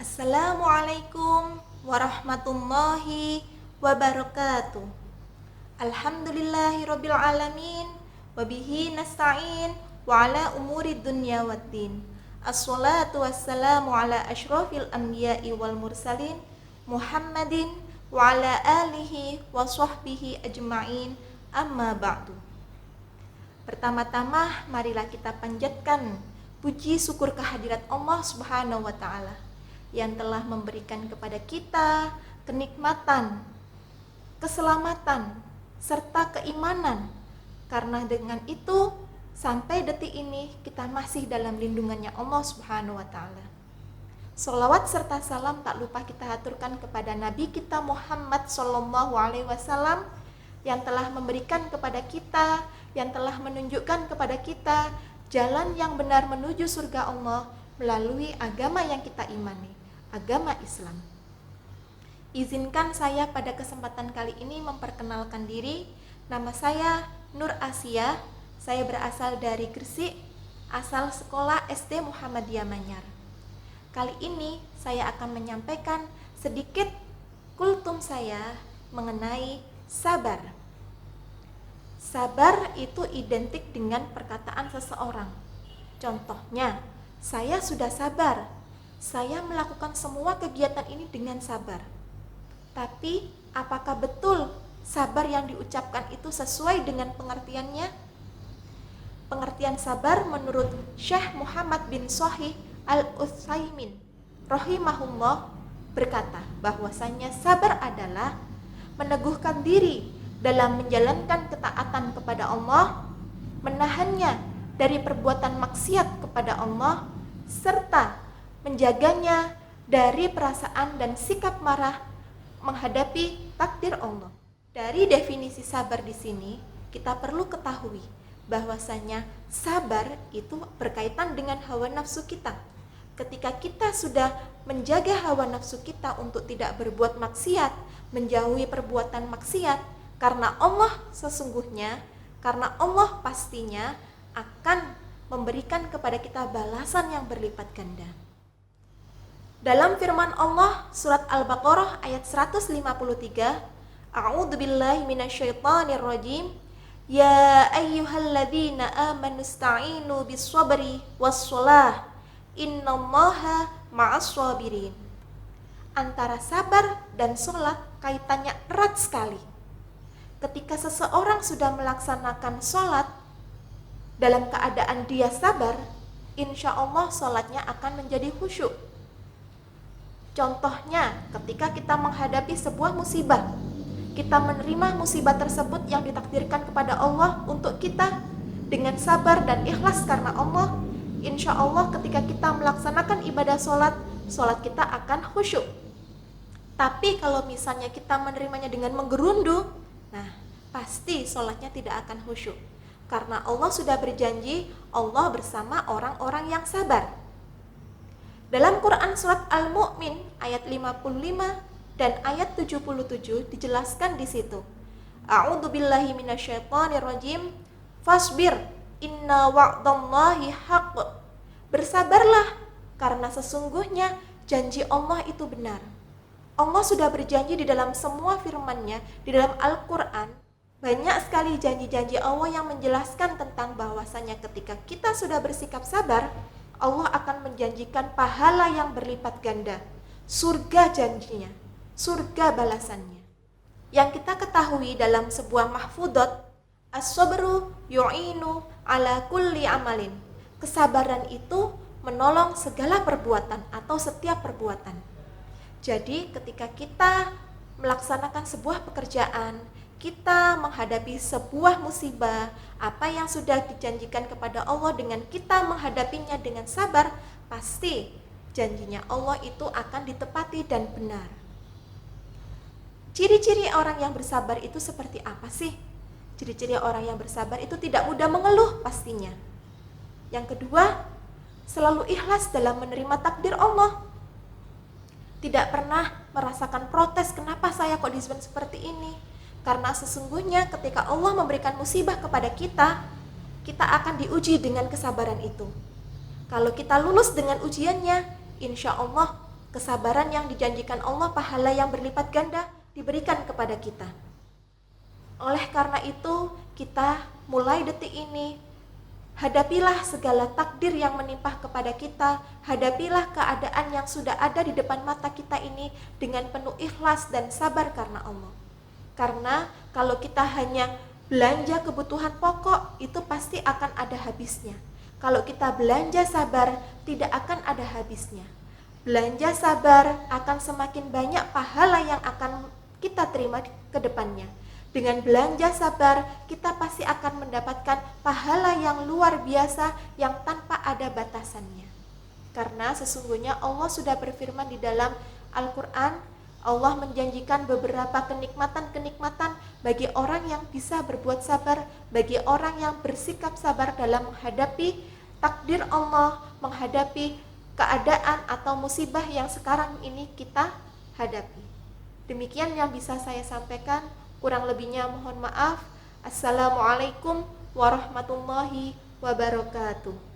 Assalamualaikum warahmatullahi wabarakatuh. Alhamdulillahirabbil alamin wa bihi nasta'in wa ala umuri dunya waddin. Assalatu wassalamu ala asyrafil anbiya'i wal mursalin Muhammadin wa ala alihi wa sahbihi ajma'in, amma ba'du. Pertama-tama marilah kita panjatkan puji syukur kehadirat Allah Subhanahu wa taala yang telah memberikan kepada kita kenikmatan, keselamatan, serta keimanan. Karena dengan itu, sampai detik ini kita masih dalam lindungannya Allah Subhanahu wa taala. Sholawat serta salam tak lupa kita haturkan kepada Nabi kita Muhammad Sallallahu Alaihi Wasallam yang telah memberikan kepada kita, yang telah menunjukkan kepada kita jalan yang benar menuju surga Allah melalui agama yang kita imani, agama Islam. Izinkan saya pada kesempatan kali ini memperkenalkan diri. Nama saya Nur Asia. Saya berasal dari Gresik, asal sekolah SD Muhammadiyah Manyar. Kali ini saya akan menyampaikan sedikit kultum saya mengenai sabar. Sabar itu identik dengan perkataan seseorang. Contohnya, saya sudah sabar. Saya melakukan semua kegiatan ini dengan sabar. Tapi, apakah betul sabar yang diucapkan itu sesuai dengan pengertiannya? Pengertian sabar menurut Syekh Muhammad bin Shahih Al-Utsaimin rahimahullah berkata bahwasanya sabar adalah meneguhkan diri dalam menjalankan ketaatan kepada Allah, menahannya dari perbuatan maksiat kepada Allah, serta menjaganya dari perasaan dan sikap marah menghadapi takdir Allah. Dari definisi sabar di sini, kita perlu ketahui bahwasanya sabar itu berkaitan dengan hawa nafsu kita. Ketika kita sudah menjaga hawa nafsu kita untuk tidak berbuat maksiat, menjauhi perbuatan maksiat, karena Allah sesungguhnya, karena Allah pastinya akan memberikan kepada kita balasan yang berlipat ganda. Dalam firman Allah surat Al-Baqarah ayat 153, A'udzubillahi minasyaitonir rajim. Ya ayyuhalladzina amanu ista'inu bis-sabri was-shalah. Innallaha ma'as-sabirin. Antara sabar dan sholat kaitannya erat sekali. Ketika seseorang sudah melaksanakan sholat dalam keadaan dia sabar, insya Allah sholatnya akan menjadi khusyuk. Contohnya, ketika kita menghadapi sebuah musibah, kita menerima musibah tersebut yang ditakdirkan kepada Allah untuk kita dengan sabar dan ikhlas karena Allah, insya Allah ketika kita melaksanakan ibadah sholat, sholat kita akan khusyuk. Tapi kalau misalnya kita menerimanya dengan menggerundu, nah pasti sholatnya tidak akan khusyuk. Karena Allah sudah berjanji, Allah bersama orang-orang yang sabar. Dalam Quran surat Al-Mu'min ayat 55 dan ayat 77 dijelaskan di situ. A'udzubillahi minasyaitonirrajim. Fasbir inna wa'dallahi haqq. Bersabarlah karena sesungguhnya janji Allah itu benar. Allah sudah berjanji di dalam semua firman-Nya, di dalam Al-Qur'an. Banyak sekali janji-janji Allah yang menjelaskan tentang bahwasanya ketika kita sudah bersikap sabar, Allah akan menjanjikan pahala yang berlipat ganda. Surga janjinya, surga balasannya. Yang kita ketahui dalam sebuah mahfudot, as-sabru yu'inu ala kulli amalin. Kesabaran itu menolong segala perbuatan atau setiap perbuatan. Jadi ketika kita melaksanakan sebuah pekerjaan, kita menghadapi sebuah musibah, apa yang sudah dijanjikan kepada Allah dengan kita menghadapinya dengan sabar, pasti janjinya Allah itu akan ditepati dan benar. Ciri-ciri orang yang bersabar itu seperti apa sih? Ciri-ciri orang yang bersabar itu tidak mudah mengeluh pastinya. Yang kedua, selalu ikhlas dalam menerima takdir Allah. Tidak pernah merasakan protes, kenapa saya kok disebut seperti ini? Karena sesungguhnya ketika Allah memberikan musibah kepada kita, kita akan diuji dengan kesabaran itu. Kalau kita lulus dengan ujiannya, insya Allah kesabaran yang dijanjikan Allah, pahala yang berlipat ganda diberikan kepada kita. Oleh karena itu, kita mulai detik ini, hadapilah segala takdir yang menimpa kepada kita, hadapilah keadaan yang sudah ada di depan mata kita ini dengan penuh ikhlas dan sabar karena Allah. Karena kalau kita hanya belanja kebutuhan pokok, itu pasti akan ada habisnya. Kalau kita belanja sabar, tidak akan ada habisnya. Belanja sabar akan semakin banyak pahala yang akan kita terima ke depannya. Dengan belanja sabar, kita pasti akan mendapatkan pahala yang luar biasa yang tanpa ada batasannya. Karena sesungguhnya Allah sudah berfirman di dalam Al-Quran, Allah menjanjikan beberapa kenikmatan-kenikmatan bagi orang yang bisa berbuat sabar, bagi orang yang bersikap sabar dalam menghadapi takdir Allah, menghadapi keadaan atau musibah yang sekarang ini kita hadapi. Demikian yang bisa saya sampaikan. Kurang lebihnya mohon maaf. Assalamualaikum warahmatullahi wabarakatuh.